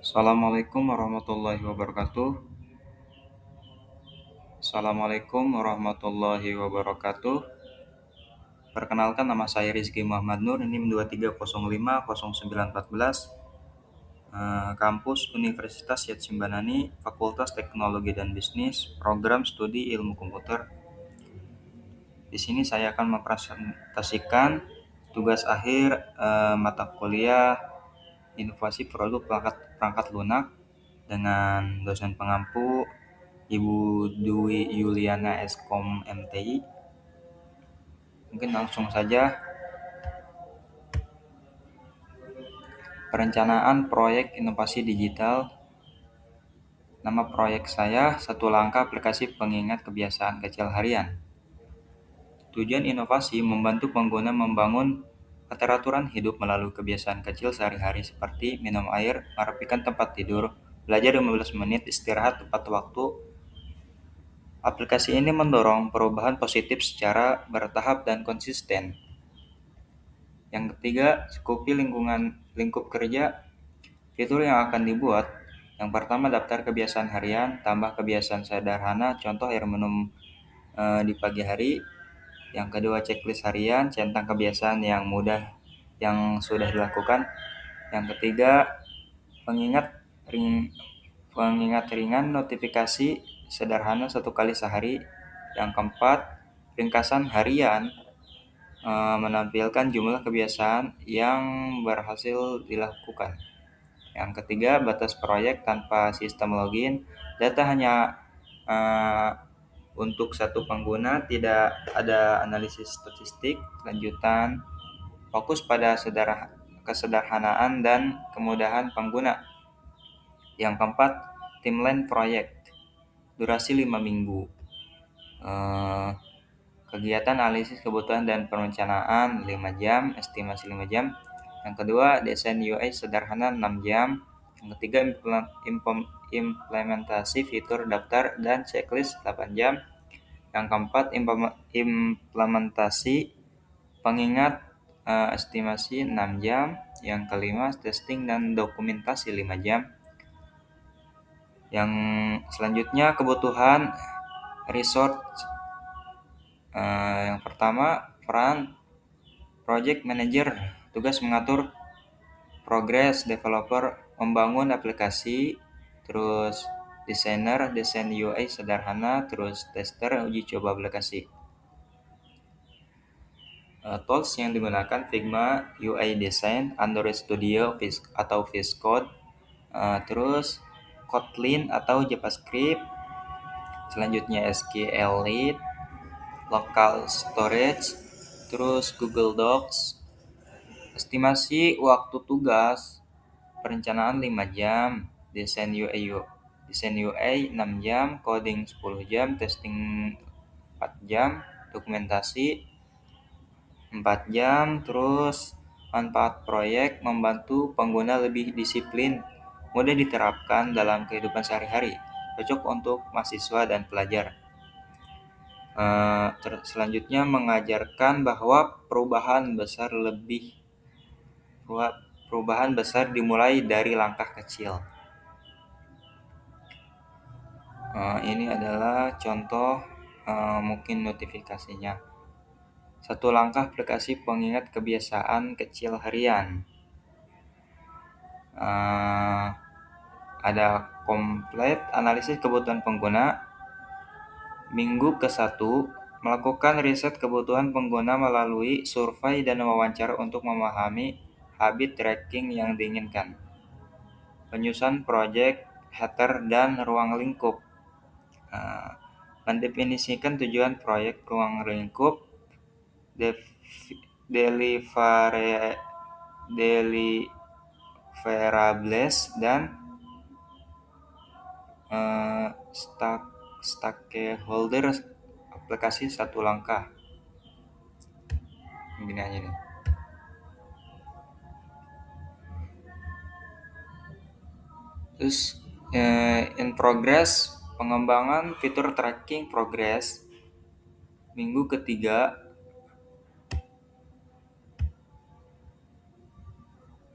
Assalamualaikum warahmatullahi wabarakatuh. Assalamualaikum warahmatullahi wabarakatuh. Perkenalkan, nama saya Rizky Muhammad Nur, NIM 23050914, Kampus Universitas Yatsimbanani, Fakultas Teknologi dan Bisnis, Program Studi Ilmu Komputer. Di sini saya akan mempresentasikan tugas akhir mata kuliah Inovasi Produk Perangkat Lunak dengan dosen pengampu Ibu Dwi Yuliana Eskom MTI. Mungkin langsung saja. Perencanaan proyek inovasi digital. Nama proyek saya Satu Langkah Aplikasi Pengingat Kebiasaan Kecil Harian. Tujuan inovasi membantu pengguna membangun keteraturan hidup melalui kebiasaan kecil sehari-hari seperti minum air, merapikan tempat tidur, belajar 15 menit, istirahat tepat waktu. Aplikasi ini mendorong perubahan positif secara bertahap dan konsisten. Yang ketiga, skupi lingkup kerja. Fitur yang akan dibuat. Yang pertama, daftar kebiasaan harian, tambah kebiasaan sederhana, contoh air minum di pagi hari. Yang kedua, checklist harian, centang kebiasaan yang mudah yang sudah dilakukan. Yang ketiga, pengingat ringan, notifikasi sederhana 1 kali sehari. Yang keempat, ringkasan harian, menampilkan jumlah kebiasaan yang berhasil dilakukan. Yang ketiga, batas proyek tanpa sistem login. Data hanya untuk satu pengguna, tidak ada analisis statistik. Lanjutan, fokus pada kesederhanaan dan kemudahan pengguna. Yang keempat, timeline proyek, durasi 5 minggu. Kegiatan analisis kebutuhan dan perencanaan 5 jam, estimasi 5 jam. Yang kedua, desain UI sederhana 6 jam. Yang ketiga, implementasi fitur daftar dan checklist 8 jam. Yang keempat, implementasi pengingat estimasi 6 jam. Yang kelima, testing dan dokumentasi 5 jam. Yang selanjutnya, kebutuhan resource. Yang pertama, peran project manager, tugas mengatur progres developer, membangun aplikasi, terus desainer, desain UI sederhana, terus tester, uji coba aplikasi. Tools yang digunakan Figma, UI Design, Android Studio atau VS Code, terus Kotlin atau JavaScript, selanjutnya SQLite, local storage, terus Google Docs. Estimasi waktu tugas, perencanaan 5 jam, desain UI 6 jam, coding 10 jam, testing 4 jam, dokumentasi 4 jam, terus manfaat proyek membantu pengguna lebih disiplin, mudah diterapkan dalam kehidupan sehari-hari, cocok untuk mahasiswa dan pelajar. Selanjutnya, mengajarkan bahwa perubahan besar dimulai dari langkah kecil. Ini adalah contoh mungkin notifikasinya. Satu Langkah Aplikasi Pengingat Kebiasaan Kecil Harian. Ada komplit analisis kebutuhan pengguna. Minggu ke-1, melakukan riset kebutuhan pengguna melalui survei dan wawancara untuk memahami habit tracking yang diinginkan. Penyusunan proyek, header, dan ruang lingkup. Mendefinisikan tujuan proyek, ruang lingkup, deliverables, dan stakeholder aplikasi Satu Langkah. Begini aja nih. Terus in progress, pengembangan fitur tracking progress. Minggu ke-3,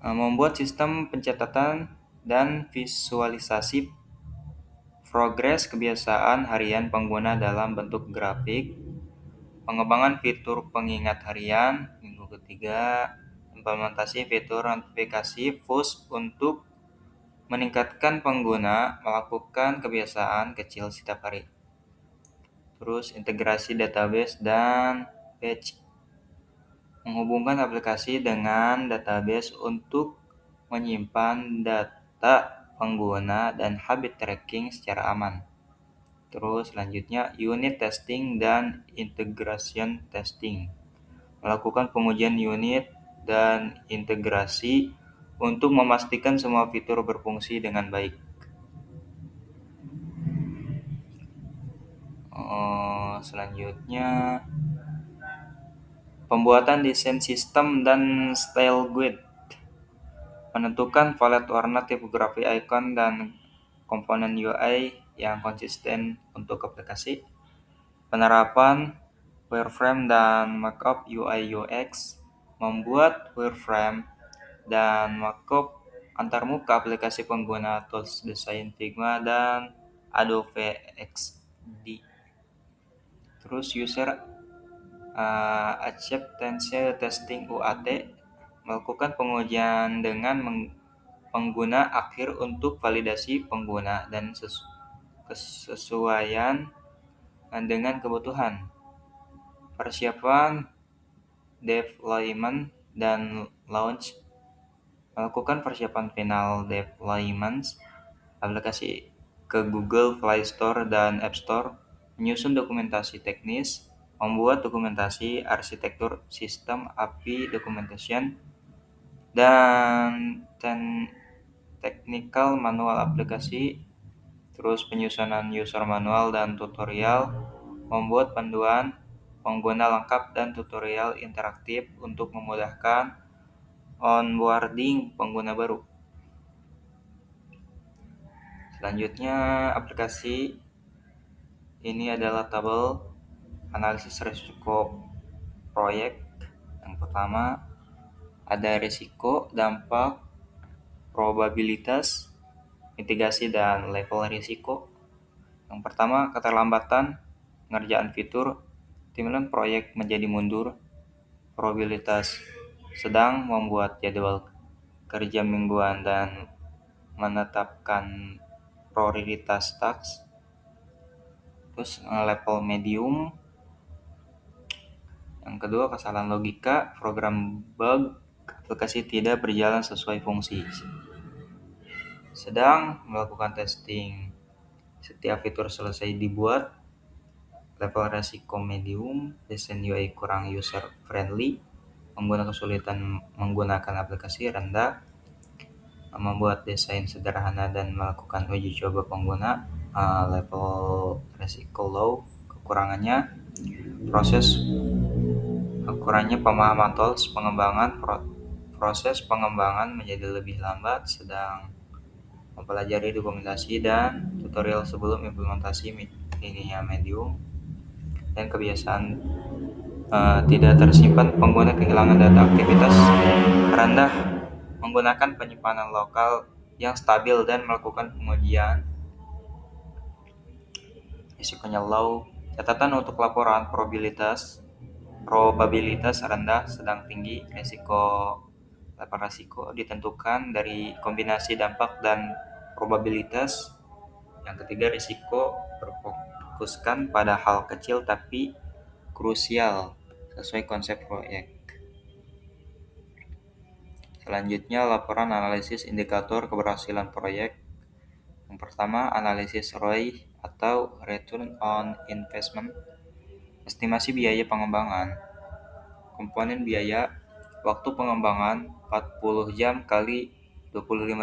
membuat sistem pencatatan dan visualisasi progres kebiasaan harian pengguna dalam bentuk grafik, pengembangan fitur pengingat harian, minggu ketiga, implementasi fitur notifikasi push untuk meningkatkan pengguna melakukan kebiasaan kecil setiap hari. Terus integrasi database dan batch, menghubungkan aplikasi dengan database untuk menyimpan data pengguna dan habit tracking secara aman. Terus selanjutnya unit testing dan integration testing, melakukan pengujian unit dan integrasi untuk memastikan semua fitur berfungsi dengan baik. Selanjutnya pembuatan desain sistem dan style guide, menentukan palette warna, tipografi icon, dan komponen UI yang konsisten untuk aplikasi. Penerapan wireframe dan markup UI UX, membuat wireframe dan markup antarmuka aplikasi pengguna tools desain Figma dan Adobe XD. Terus user acceptance testing UAT, melakukan pengujian dengan pengguna akhir untuk validasi pengguna dan kesesuaian dengan kebutuhan. Persiapan deployment dan launch, melakukan persiapan final deployment aplikasi ke Google Play Store dan App Store, menyusun dokumentasi teknis, membuat dokumentasi arsitektur sistem API documentation, dan technical manual aplikasi, terus penyusunan user manual dan tutorial, membuat panduan pengguna lengkap dan tutorial interaktif untuk memudahkan onboarding pengguna baru. Selanjutnya, aplikasi ini adalah tabel analisis risiko proyek. Yang pertama, ada risiko, dampak, probabilitas, mitigasi, dan level risiko. Yang pertama, keterlambatan pengerjaan fitur, timeline proyek menjadi mundur, probabilitas sedang, membuat jadwal kerja mingguan dan menetapkan prioritas task. Terus level medium, yang kedua kesalahan logika, program bug, aplikasi tidak berjalan sesuai fungsi. Sedang, melakukan testing setiap fitur selesai dibuat. Level resiko medium, desain UI kurang user friendly, pengguna kesulitan menggunakan aplikasi rendah, membuat desain sederhana dan melakukan uji coba pengguna. Level resiko low, kekurangannya kurangnya pemahaman tools pengembangan, proses pengembangan menjadi lebih lambat, sedang mempelajari dokumentasi dan tutorial sebelum implementasi. Ininya medium, dan kebiasaan tidak tersimpan, pengguna kehilangan data aktivitas rendah, menggunakan penyimpanan lokal yang stabil dan melakukan pengujian. Risikonya low, catatan untuk laporan probabilitas rendah, sedang tinggi. Level risiko ditentukan dari kombinasi dampak dan probabilitas. Yang ketiga, risiko berfokuskan pada hal kecil tapi krusial sesuai konsep proyek. Selanjutnya, laporan analisis indikator keberhasilan proyek. Yang pertama, analisis ROI atau Return on Investment, estimasi biaya pengembangan. Komponen biaya, waktu pengembangan 40 jam kali 25.000,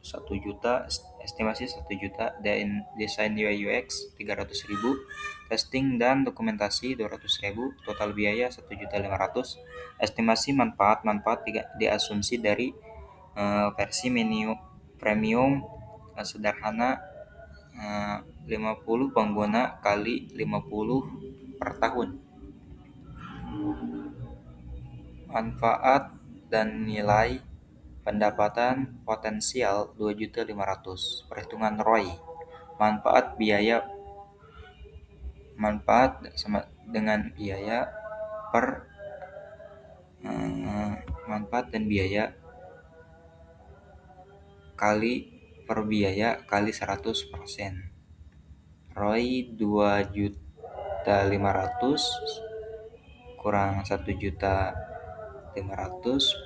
1 juta, estimasi 1 juta, dan desain UI UX 300.000, testing dan dokumentasi 200.000, total biaya 1.500.000, estimasi manfaat diasumsi dari versi premium sederhana 50 pengguna kali 50 per tahun. Manfaat dan nilai, Pendapatan potensial 2.500.000. Perhitungan ROI. Manfaat sama dengan biaya per manfaat dan biaya kali per biaya kali 100%. ROI 2.500.000 kurang 1.500.000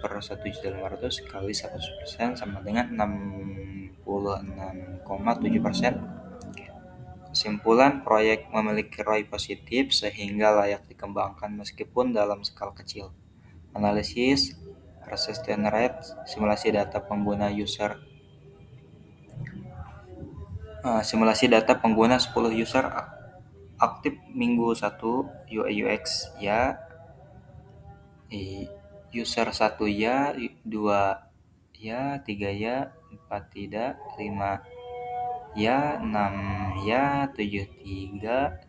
per 1.500.000 kali 100% sama dengan 66,7%. Kesimpulan, proyek memiliki ROI positif sehingga layak dikembangkan meskipun dalam skala kecil. Analisis persistence rate, simulasi data pengguna 10 user aktif minggu 1, UI UX ya, user 1 ya, 2 ya, 3 ya, 4 tidak, 5 ya, 6 ya, 7 tidak,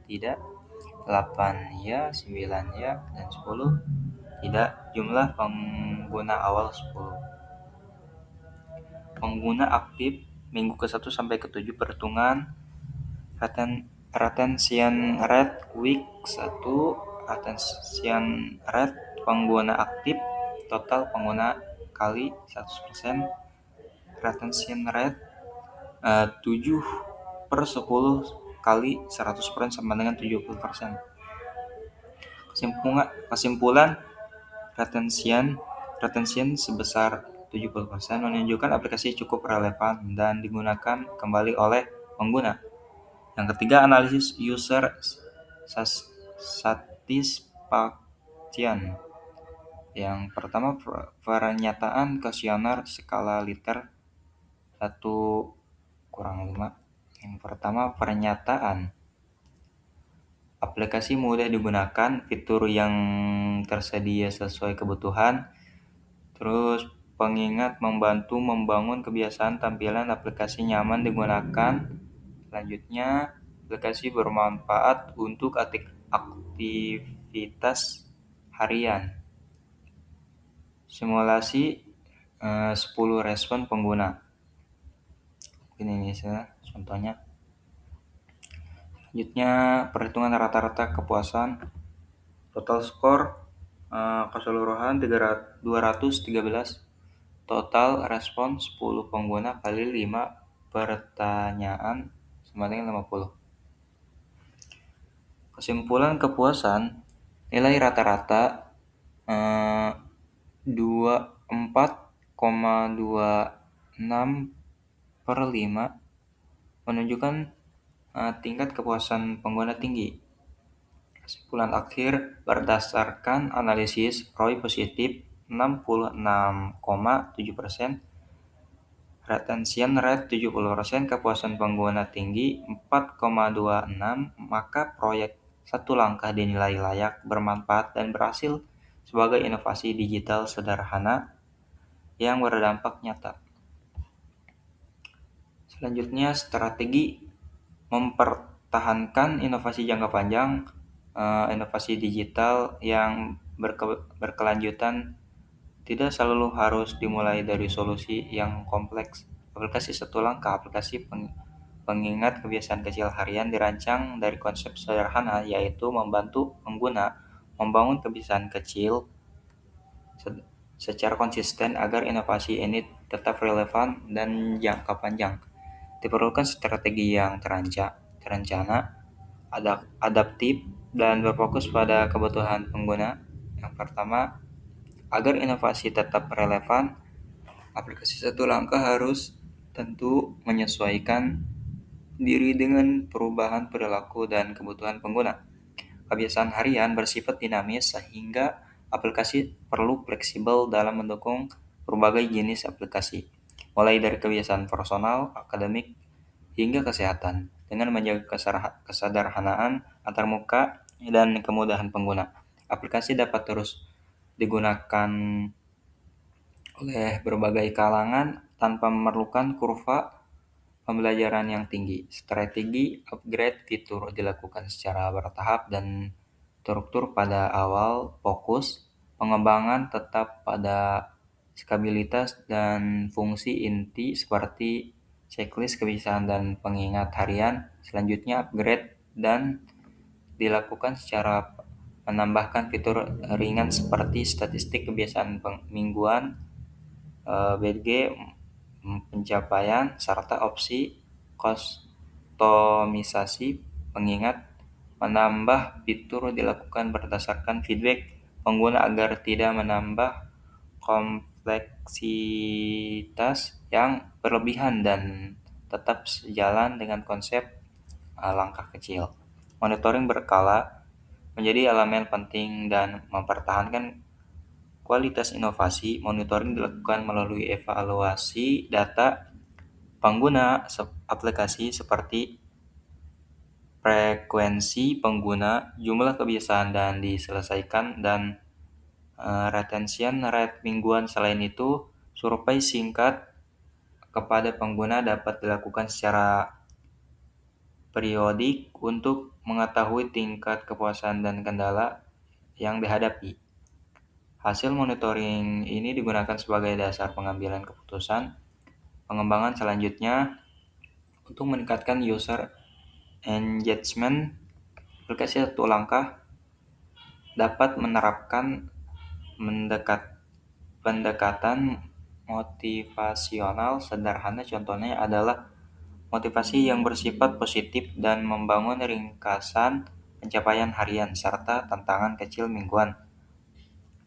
8 ya, 9 ya, dan 10 tidak. Jumlah pengguna awal 10. Pengguna aktif minggu ke-1 sampai ke-7 perhitungan retention rate week 1, retention rate pengguna aktif total pengguna kali 100%, retention rate 7/10 kali 100% sama dengan 70%. Kesimpulan, retention sebesar 70% menunjukkan aplikasi cukup relevan dan digunakan kembali oleh pengguna. Yang ketiga, analisis user satisfaction. Yang pertama, pernyataan kuesioner skala liter 1/5. Yang pertama, pernyataan aplikasi mudah digunakan, fitur yang tersedia sesuai kebutuhan, terus pengingat membantu membangun kebiasaan tampilan aplikasi nyaman digunakan. Selanjutnya, aplikasi bermanfaat untuk aktivitas harian. Simulasi 10 respon pengguna. Ini contohnya. Selanjutnya, perhitungan rata-rata kepuasan. Total skor keseluruhan 213. Total respon 10 pengguna kali 5 pertanyaan sama dengan 50. Kesimpulan kepuasan, nilai rata-rata 24,26/5 menunjukkan tingkat kepuasan pengguna tinggi. Kesimpulan akhir, berdasarkan analisis ROI positif 66,7%, retention rate 70%, kepuasan pengguna tinggi 4,26, maka proyek satu langkah dinilai layak, bermanfaat, dan berhasil sebagai inovasi digital sederhana yang berdampak nyata. Selanjutnya, strategi mempertahankan inovasi jangka panjang. Inovasi digital yang berkelanjutan tidak selalu harus dimulai dari solusi yang kompleks. Aplikasi satu langkah, aplikasi pengingat kebiasaan kecil harian dirancang dari konsep sederhana, yaitu membantu pengguna membangun kebiasaan kecil secara konsisten agar inovasi ini tetap relevan dan jangka panjang. Diperlukan strategi yang terencana, adaptif, dan berfokus pada kebutuhan pengguna. Yang pertama, agar inovasi tetap relevan, aplikasi satu langkah harus tentu menyesuaikan diri dengan perubahan perilaku dan kebutuhan pengguna. Kebiasaan harian bersifat dinamis sehingga aplikasi perlu fleksibel dalam mendukung berbagai jenis aplikasi, mulai dari kebiasaan personal, akademik, hingga kesehatan, dengan menjaga kesederhanaan antarmuka dan kemudahan pengguna. Aplikasi dapat terus digunakan oleh berbagai kalangan tanpa memerlukan kurva pembelajaran yang tinggi. Strategi upgrade fitur dilakukan secara bertahap dan struktur pada awal. Fokus pengembangan tetap pada skabilitas, dan fungsi inti seperti checklist kebiasaan dan pengingat harian. Selanjutnya, upgrade dan dilakukan secara menambahkan fitur ringan seperti statistik kebiasaan mingguan, BG, pencapaian, serta opsi kustomisasi pengingat. Menambah fitur dilakukan berdasarkan feedback pengguna agar tidak menambah kompleksitas yang berlebihan dan tetap sejalan dengan konsep langkah kecil. Monitoring berkala menjadi elemen penting dan mempertahankan kualitas inovasi. Monitoring dilakukan melalui evaluasi data pengguna aplikasi seperti frekuensi pengguna, jumlah kebiasaan dan diselesaikan, dan retention rate mingguan. Selain itu, survei singkat kepada pengguna dapat dilakukan secara periodik untuk mengetahui tingkat kepuasan dan kendala yang dihadapi. Hasil monitoring ini digunakan sebagai dasar pengambilan keputusan pengembangan selanjutnya. Untuk meningkatkan user engagement, aplikasi satu langkah dapat menerapkan pendekatan motivasional sederhana. Contohnya adalah motivasi yang bersifat positif dan membangun ringkasan pencapaian harian serta tantangan kecil mingguan.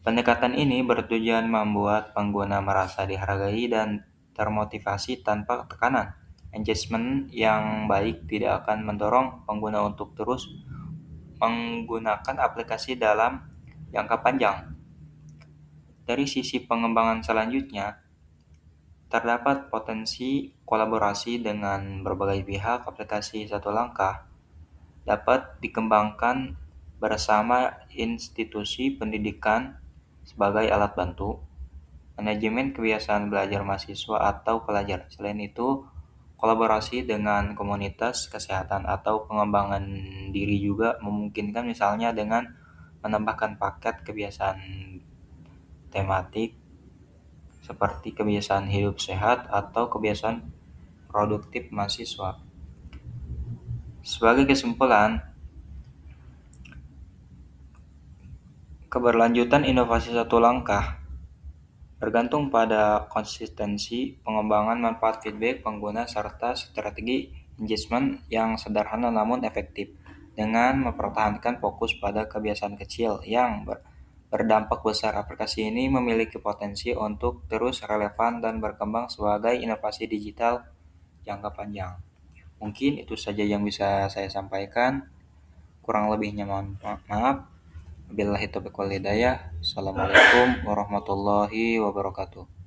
Pendekatan ini bertujuan membuat pengguna merasa dihargai dan termotivasi tanpa tekanan. Engagement yang baik tidak akan mendorong pengguna untuk terus menggunakan aplikasi dalam jangka panjang. Dari sisi pengembangan selanjutnya, terdapat potensi kolaborasi dengan berbagai pihak. Aplikasi satu langkah dapat dikembangkan bersama institusi pendidikan sebagai alat bantu, manajemen kebiasaan belajar mahasiswa atau pelajar. Selain itu, kolaborasi dengan komunitas kesehatan atau pengembangan diri juga memungkinkan, misalnya dengan menambahkan paket kebiasaan tematik seperti kebiasaan hidup sehat atau kebiasaan produktif mahasiswa. Sebagai kesimpulan, keberlanjutan inovasi satu langkah bergantung pada konsistensi pengembangan, manfaat feedback pengguna, serta strategi engagement yang sederhana namun efektif. Dengan mempertahankan fokus pada kebiasaan kecil yang berdampak besar, aplikasi ini memiliki potensi untuk terus relevan dan berkembang sebagai inovasi digital jangka panjang. Mungkin itu saja yang bisa saya sampaikan. Kurang lebihnya mohon maaf. Wabillahi taufiq wal hidayah. Assalamualaikum warahmatullahi wabarakatuh.